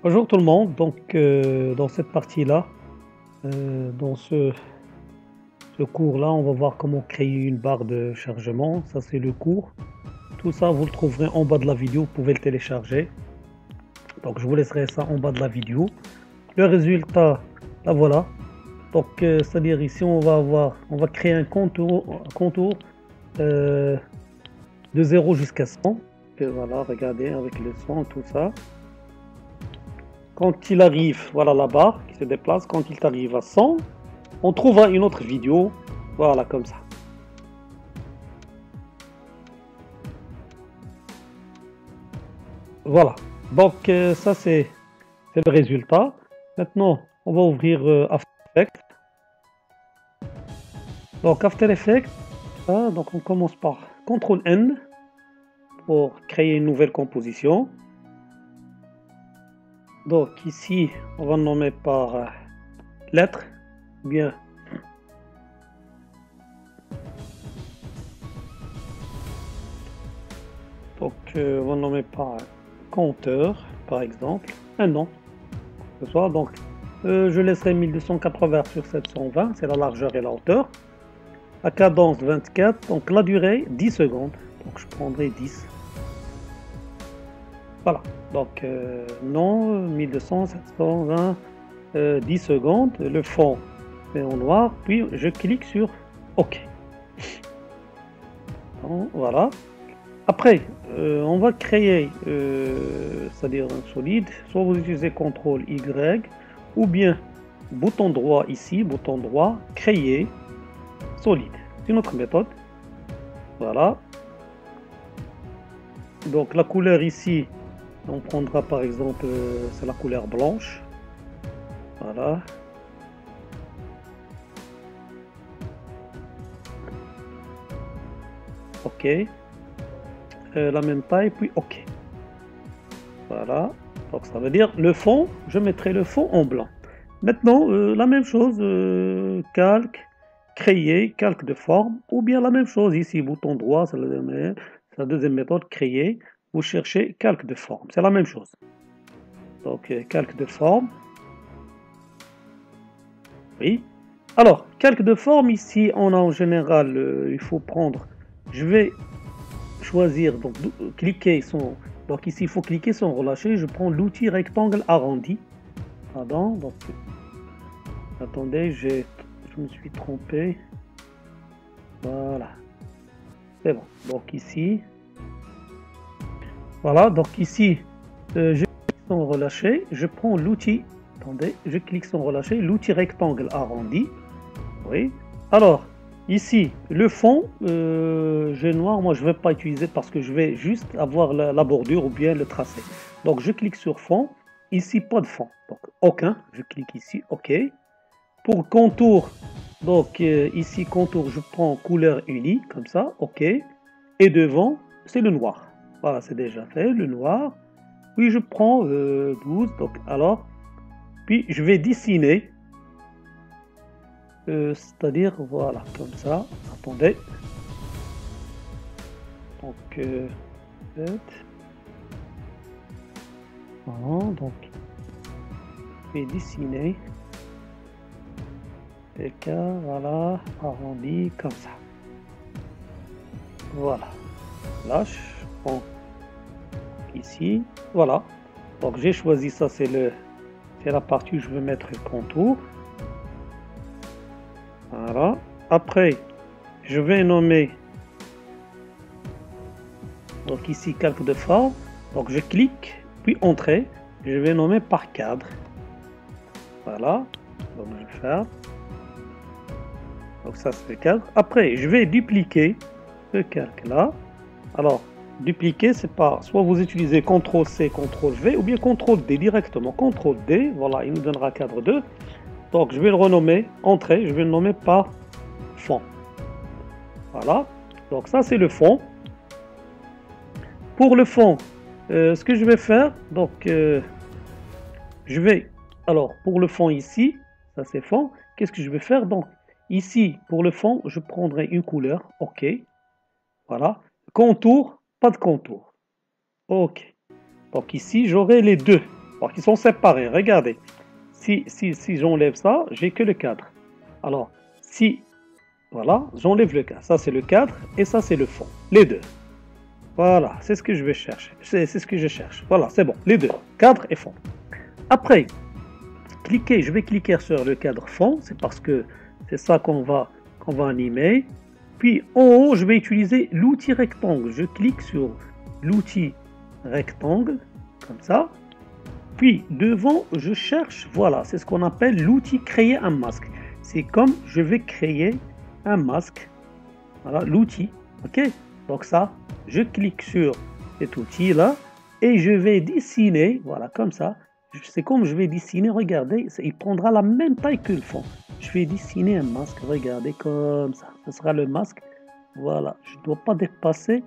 Bonjour tout le monde, donc dans cette partie-là, dans ce cours-là, on va voir comment créer une barre de chargement. Ça c'est le cours. Tout ça, vous le trouverez en bas de la vidéo, vous pouvez le télécharger. Donc je vous laisserai ça en bas de la vidéo. Le résultat, là voilà. Donc c'est-à-dire ici on va créer un contour de 0 jusqu'à 100. Et voilà, regardez avec le son, tout ça. Quand il arrive, voilà la barre qui se déplace, quand il arrive à 100, on trouvera une autre vidéo, voilà comme ça. Voilà, donc ça c'est le résultat. Maintenant, on va ouvrir After Effects. Donc After Effects, donc on commence par CTRL N pour créer une nouvelle composition. Donc ici, on va le nommer par lettre, bien. Donc on va le nommer par compteur, par exemple, un nom. Ce soir, donc je laisserai 1280 sur 720, c'est la largeur et la hauteur. La cadence 24, donc la durée 10 secondes. Donc je prendrai 10. Voilà, donc non, 1200, 720, 10 secondes. Le fond est en noir, puis je clique sur OK. Donc, voilà. Après, on va créer, c'est-à-dire un solide. Soit vous utilisez CTRL Y, ou bien bouton droit ici, bouton droit, créer solide. C'est une autre méthode. Voilà. Donc la couleur ici, on prendra par exemple, c'est la couleur blanche. Voilà. OK. La même taille, puis OK. Voilà. Donc ça veut dire le fond, je mettrai le fond en blanc. Maintenant, la même chose, calque, créer, calque de forme, ou bien la même chose ici, bouton droit, c'est la deuxième méthode, créer, vous cherchez calque de forme, c'est la même chose. Donc calque de forme, oui. Alors, calque de forme, ici, on a en général, il faut prendre, je vais choisir, donc cliquer donc ici, il faut cliquer sans relâcher, je prends l'outil rectangle arrondi. Pardon, donc, attendez, je me suis trompé. Voilà, c'est bon. Donc ici, voilà, donc ici, je clique sans relâcher, je prends l'outil, attendez, je clique sans relâcher, l'outil rectangle arrondi. Oui. Alors, ici, le fond, j'ai noir, moi je ne vais pas utiliser parce que je vais juste avoir la bordure ou bien le tracé. Donc je clique sur fond, ici pas de fond, donc aucun, je clique ici, OK. Pour contour, donc ici contour, je prends couleur unie, comme ça, OK. Et devant, c'est le noir. Voilà, c'est déjà fait, le noir. Puis je prends 12, donc alors, puis je vais dessiner. C'est-à-dire, voilà, comme ça. Attendez. Donc, voilà, donc, je vais dessiner des cas, voilà, arrondi, comme ça. Voilà. Là, je prends ici, voilà. Donc, j'ai choisi ça, c'est la partie où je veux mettre le contour. Voilà. Après, je vais nommer, donc ici, calque de forme. Donc, je clique, puis entrée. Je vais nommer par cadre. Voilà. Donc, je vais faire. Donc, ça, c'est le cadre. Après, je vais dupliquer ce calque-là. Alors, dupliquer, c'est pas, soit vous utilisez CTRL-C, CTRL-V, ou bien CTRL-D directement. CTRL-D, voilà, il nous donnera cadre 2. Donc, je vais le renommer, entrée, je vais le nommer par fond. Voilà. Donc, ça, c'est le fond. Pour le fond, ce que je vais faire, donc, je vais, alors, pour le fond ici, ça c'est fond, qu'est-ce que je vais faire? Donc, ici, pour le fond, je prendrai une couleur, OK. Voilà. Contour, pas de contour. OK. Donc, ici, j'aurai les deux. Alors qu'ils sont séparés, regardez. Si j'enlève ça, j'ai que le cadre. Alors, si, voilà, j'enlève le cadre. Ça, c'est le cadre et ça, c'est le fond. Les deux. Voilà, c'est ce que je vais chercher. C'est ce que je cherche. Voilà, c'est bon. Les deux, cadre et fond. Après, je vais cliquer sur le cadre fond. C'est parce que c'est ça qu'on va animer. Puis, en haut, je vais utiliser l'outil rectangle. Je clique sur l'outil rectangle, comme ça. Puis, devant, je cherche, voilà, c'est ce qu'on appelle l'outil créer un masque. C'est comme je vais créer un masque. Voilà, l'outil, ok? Donc ça, je clique sur cet outil-là et je vais dessiner, voilà, comme ça. C'est comme je vais dessiner, regardez, il prendra la même taille que le fond. Je vais dessiner un masque, regardez, comme ça. Ce sera le masque, voilà. Je ne dois pas dépasser,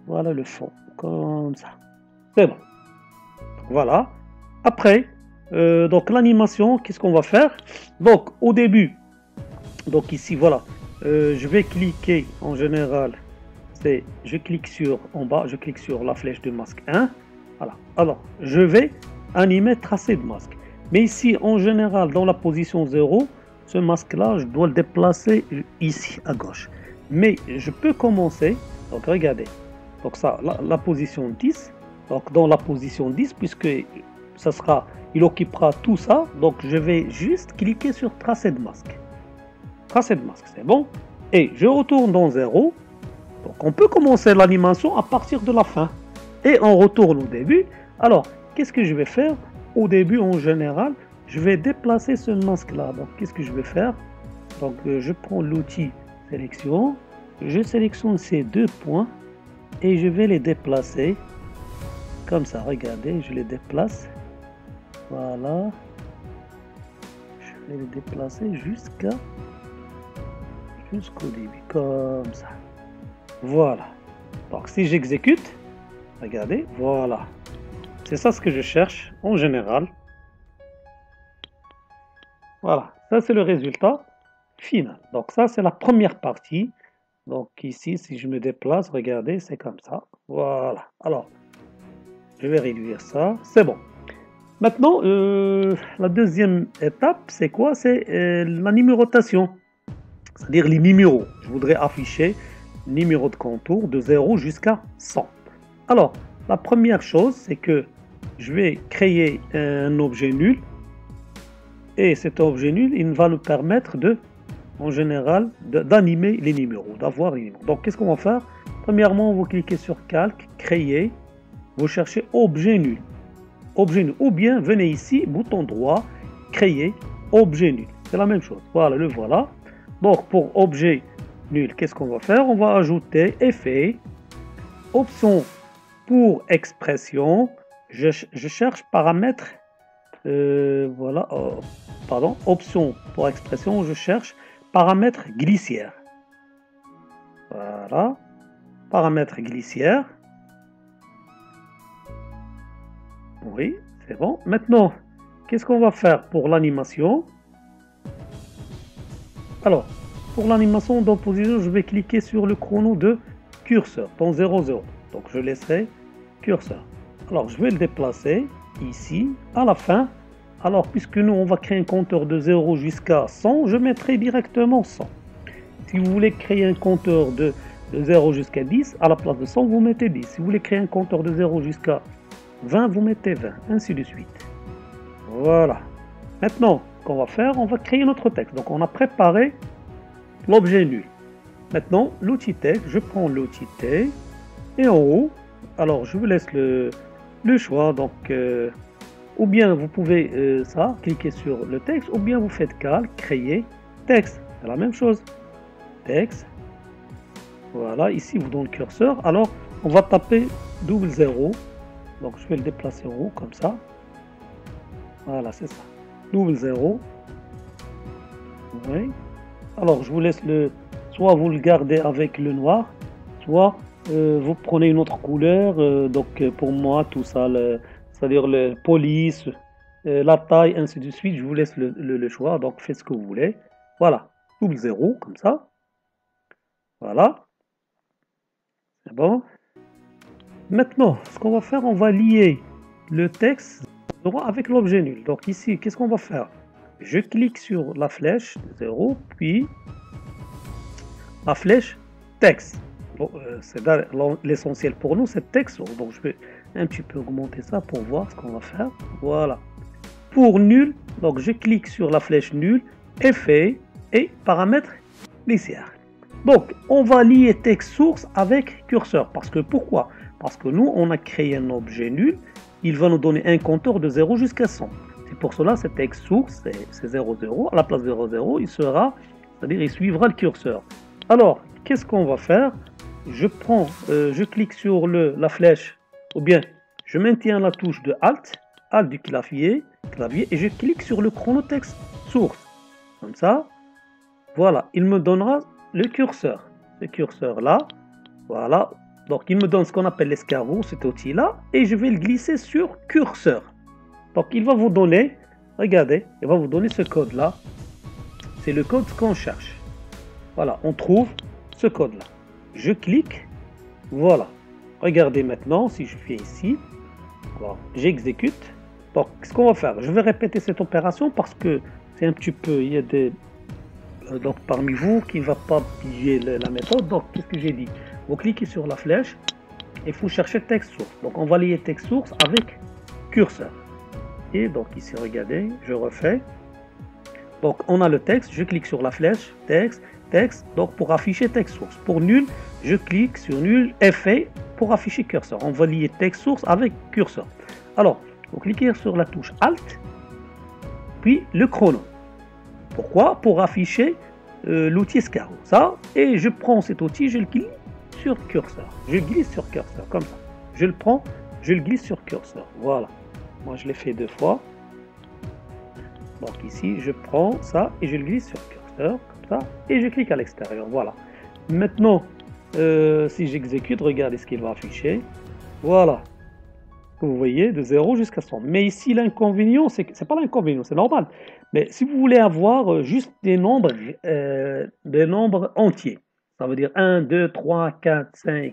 voilà le fond, comme ça. C'est bon. Voilà. Après, donc l'animation, qu'est-ce qu'on va faire? Donc au début, donc ici, voilà, je vais cliquer en général. Je clique sur en bas, je clique sur la flèche de masque 1. Voilà. Alors, je vais animer tracé de masque. Mais ici, en général, dans la position 0, ce masque-là, je dois le déplacer ici, à gauche. Mais je peux commencer, donc regardez, donc ça, la position 10, donc dans la position 10, puisque ça sera, il occupera tout ça, donc je vais juste cliquer sur tracé de masque. Tracé de masque, c'est bon. Et je retourne dans 0. Donc on peut commencer l'animation à partir de la fin. Et on retourne au début. Alors, qu'est-ce que je vais faire? Au début, en général, je vais déplacer ce masque-là. Donc, qu'est-ce que je vais faire? Donc, je prends l'outil sélection. Je sélectionne ces deux points. Et je vais les déplacer. Comme ça, regardez, je les déplace. Voilà. Je vais les déplacer jusqu'au début. Comme ça. Voilà. Donc si j'exécute, regardez, voilà. C'est ça ce que je cherche en général. Voilà, ça c'est le résultat final. Donc ça c'est la première partie. Donc ici, si je me déplace, regardez, c'est comme ça. Voilà. Alors, je vais réduire ça. C'est bon. Maintenant, la deuxième étape, c'est quoi? C'est la numérotation. C'est-à-dire les numéros. Je voudrais afficher numéro de contour de 0 jusqu'à 100. Alors, la première chose, c'est que je vais créer un objet nul. Et cet objet nul, il va nous permettre en général, d'animer les numéros, d'avoir les numéros. Donc, qu'est-ce qu'on va faire? Premièrement, vous cliquez sur Calque, Créer. Vous cherchez Objet nul. Objet nul. Ou bien, venez ici, bouton droit, Créer, Objet nul. C'est la même chose. Voilà, le voilà. Donc, pour objet nul, qu'est-ce qu'on va faire? On va ajouter effet, option pour expression, je cherche paramètre, voilà, pardon, option pour expression, je cherche paramètre glissière. Voilà, paramètre glissière. Oui, c'est bon. Maintenant, qu'est-ce qu'on va faire pour l'animation? Alors, pour l'animation d'opposition, je vais cliquer sur le chrono de curseur, dans 0, 0. Donc, je laisserai curseur. Alors, je vais le déplacer ici, à la fin. Alors, puisque nous, on va créer un compteur de 0 jusqu'à 100, je mettrai directement 100. Si vous voulez créer un compteur de 0 jusqu'à 10, à la place de 100, vous mettez 10. Si vous voulez créer un compteur de 0 jusqu'à 20, vous mettez 20, ainsi de suite. Voilà. Maintenant, ce qu'on va faire, on va créer notre texte. Donc, on a préparé l'objet nul. Maintenant, l'outil texte, je prends l'outil texte et en haut, alors je vous laisse le choix. Donc, ou bien vous pouvez cliquer sur le texte, ou bien vous faites calque, créer texte. C'est la même chose. Texte. Voilà, ici vous donnez le curseur. Alors, on va taper double 0. Donc, je vais le déplacer en haut comme ça. Voilà, c'est ça. Double 0. Oui. Alors, je vous laisse soit vous le gardez avec le noir, soit vous prenez une autre couleur. Donc, pour moi, tout ça, c'est-à-dire le police, la taille, ainsi de suite, je vous laisse le choix. Donc, faites ce que vous voulez. Voilà, double 0, comme ça. Voilà. C'est bon. Maintenant, ce qu'on va faire, on va lier le texte 0 avec l'objet nul. Donc ici, qu'est-ce qu'on va faire? Je clique sur la flèche 0, puis la flèche texte. Bon, c'est l'essentiel pour nous, c'est texte. Donc je vais un petit peu augmenter ça pour voir ce qu'on va faire. Voilà. Pour nul, donc je clique sur la flèche nul, effet et paramètres initiaires. Donc on va lier texte source avec curseur. Parce que pourquoi? Parce que nous, on a créé un objet nul. Il va nous donner un compteur de 0 jusqu'à 100. C'est pour cela, ce texte source, c'est 0, 0. À la place de 0, 0, il sera, c'est-à-dire il suivra le curseur. Alors, qu'est-ce qu'on va faire? Je clique sur la flèche, ou bien je maintiens la touche de Alt du clavier, et je clique sur le chronotexte source. Comme ça, voilà, il me donnera le curseur. Ce curseur-là, voilà. Donc, il me donne ce qu'on appelle l'escargot, cet outil-là, et je vais le glisser sur curseur. Donc, il va vous donner, regardez, il va vous donner ce code-là. C'est le code qu'on cherche. Voilà, on trouve ce code-là. Je clique, voilà. Regardez maintenant, si je fais ici, alors j'exécute. Donc, ce qu'on va faire, je vais répéter cette opération parce que c'est un petit peu, il y a des donc parmi vous qui ne va pas piger la méthode. Donc, qu'est-ce que j'ai dit? Vous cliquez sur la flèche et vous cherchez texte source. Donc, on va lier texte source avec curseur. Et donc, ici, regardez, je refais. Donc, on a le texte, je clique sur la flèche, texte, texte, donc pour afficher texte source. Pour nul, je clique sur nul, effet, pour afficher curseur. On va lier texte source avec curseur. Alors, vous cliquez sur la touche Alt, puis le chrono. Pourquoi? Pour afficher l'outil escargot. Ça, et je prends cet outil, je le glisse sur curseur. Je glisse sur curseur, comme ça. Je le prends, je le glisse sur curseur. Voilà. Moi, je l'ai fait 2 fois. Donc ici, je prends ça et je le glisse sur curseur, comme ça, et je clique à l'extérieur. Voilà. Maintenant, si j'exécute, regardez ce qu'il va afficher. Voilà. Vous voyez, de 0 jusqu'à 100. Mais ici, l'inconvénient, c'est pas l'inconvénient, c'est normal. Mais si vous voulez avoir juste des nombres entiers, ça veut dire 1, 2, 3, 4, 5,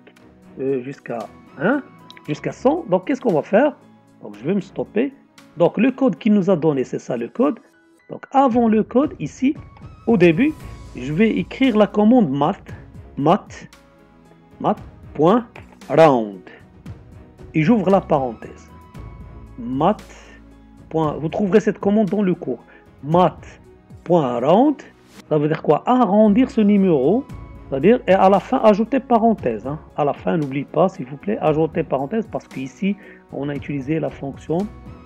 jusqu'à 1, jusqu'à 100. Donc, qu'est-ce qu'on va faire? Donc, je vais me stopper. Donc, le code qu'il nous a donné, c'est ça le code. Donc, avant le code, ici, au début, je vais écrire la commande mat.round. Et j'ouvre la parenthèse. Vous trouverez cette commande dans le cours. mat.round, ça veut dire quoi? Arrondir ce numéro, c'est-à-dire, et à la fin, ajouter parenthèse. Hein. À la fin, n'oublie pas, s'il vous plaît, ajouter parenthèse, parce qu'ici, on a utilisé la fonction,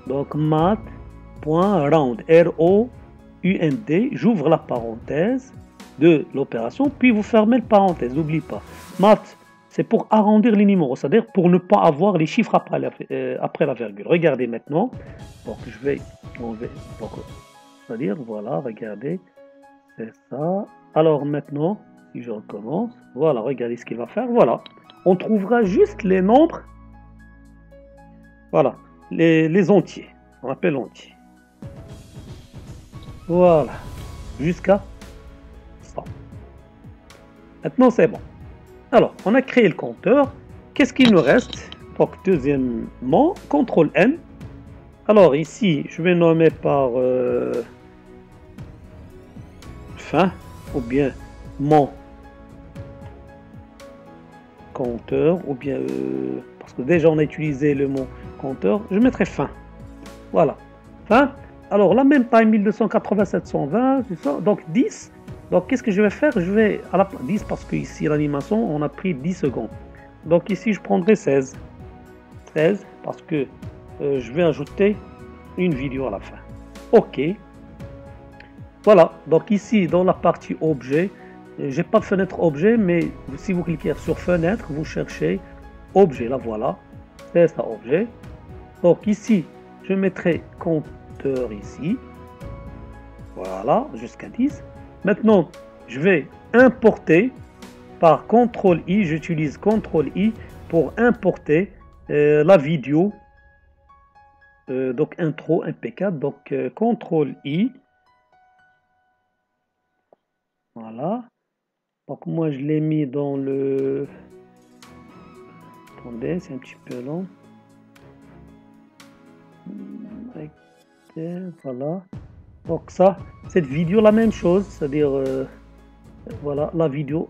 donc mat.round, R-O-U-N-D, j'ouvre la parenthèse de l'opération, puis vous fermez la parenthèse, n'oublie pas. Mat, c'est pour arrondir les numéros, c'est-à-dire pour ne pas avoir les chiffres après la virgule. Regardez maintenant. Donc je vais enlever. C'est-à-dire, voilà, regardez. C'est ça. Alors maintenant, si je recommence, voilà, regardez ce qu'il va faire. Voilà. On trouvera juste les nombres. Voilà. Les entiers. On appelle entiers. Voilà. Jusqu'à 100. Maintenant, c'est bon. Alors, on a créé le compteur. Qu'est-ce qu'il nous reste? Donc, deuxièmement, CTRL-N. Alors, ici, je vais nommer par fin, ou bien mon compteur, ou bien, parce que déjà on a utilisé le mot compteur, je mettrai fin. Voilà, fin. Alors, la même taille, 1287, 120, c'est ça. Donc, 10. Donc, qu'est-ce que je vais faire? Je vais à la 10 parce que ici, l'animation, on a pris 10 secondes. Donc, ici, je prendrai 16. 16 parce que je vais ajouter une vidéo à la fin. OK. Voilà. Donc, ici, dans la partie objet, j'ai pas de fenêtre objet, mais si vous cliquez sur fenêtre, vous cherchez objet. Là, voilà. C'est ça, objet. Donc, ici, je mettrai compteur ici. Voilà, jusqu'à 10. Maintenant, je vais importer par CTRL-I, j'utilise CTRL-I pour importer la vidéo, donc intro impeccable, donc CTRL-I, voilà, donc moi je l'ai mis dans le, attendez, c'est un petit peu long, Et voilà. Donc ça, cette vidéo, la même chose, c'est-à-dire, voilà, la vidéo,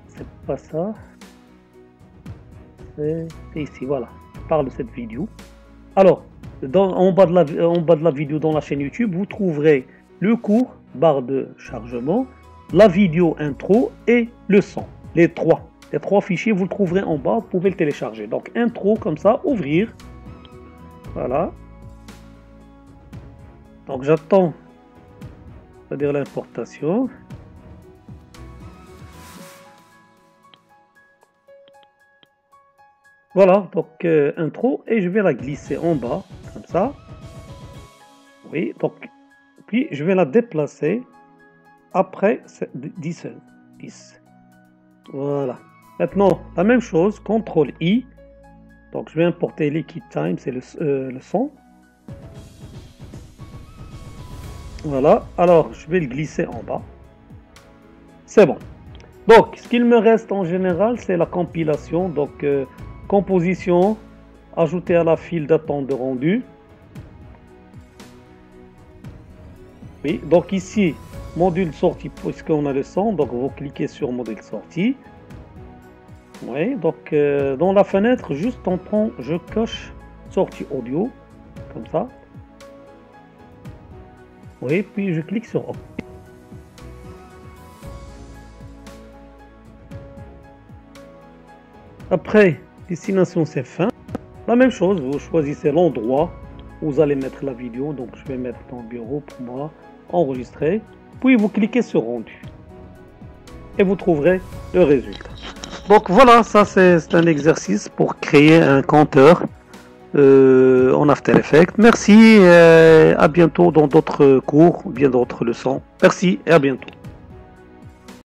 c'est pas ça, c'est ici, voilà, je parle de cette vidéo. Alors, en bas de la vidéo dans la chaîne YouTube, vous trouverez le cours, barre de chargement, la vidéo intro et le son. Les trois fichiers, vous le trouverez en bas, vous pouvez le télécharger. Donc, intro, comme ça, ouvrir. Voilà. Donc, j'attends, c'est-à-dire l'importation. Voilà, donc intro, et je vais la glisser en bas, comme ça. Oui, donc, puis je vais la déplacer après 10. Voilà. Maintenant, la même chose, CTRL I. Donc, je vais importer Liquid Time, c'est le son. Voilà. Alors, je vais le glisser en bas. C'est bon. Donc, ce qu'il me reste en général, c'est la compilation. Donc, composition, ajouter à la file d'attente de rendu. Oui, donc ici, module sortie, puisqu'on a le son, donc vous cliquez sur module sortie. Oui, donc dans la fenêtre, juste je coche sortie audio, comme ça. Oui, puis je clique sur OK. Après, destination c'est fin. La même chose, vous choisissez l'endroit où vous allez mettre la vidéo. Donc je vais mettre dans le bureau pour moi, enregistrer. Puis vous cliquez sur rendu. Et vous trouverez le résultat. Donc voilà, ça c'est un exercice pour créer un compteur en After Effects. Merci et à bientôt dans d'autres cours ou bien d'autres leçons. Merci et à bientôt.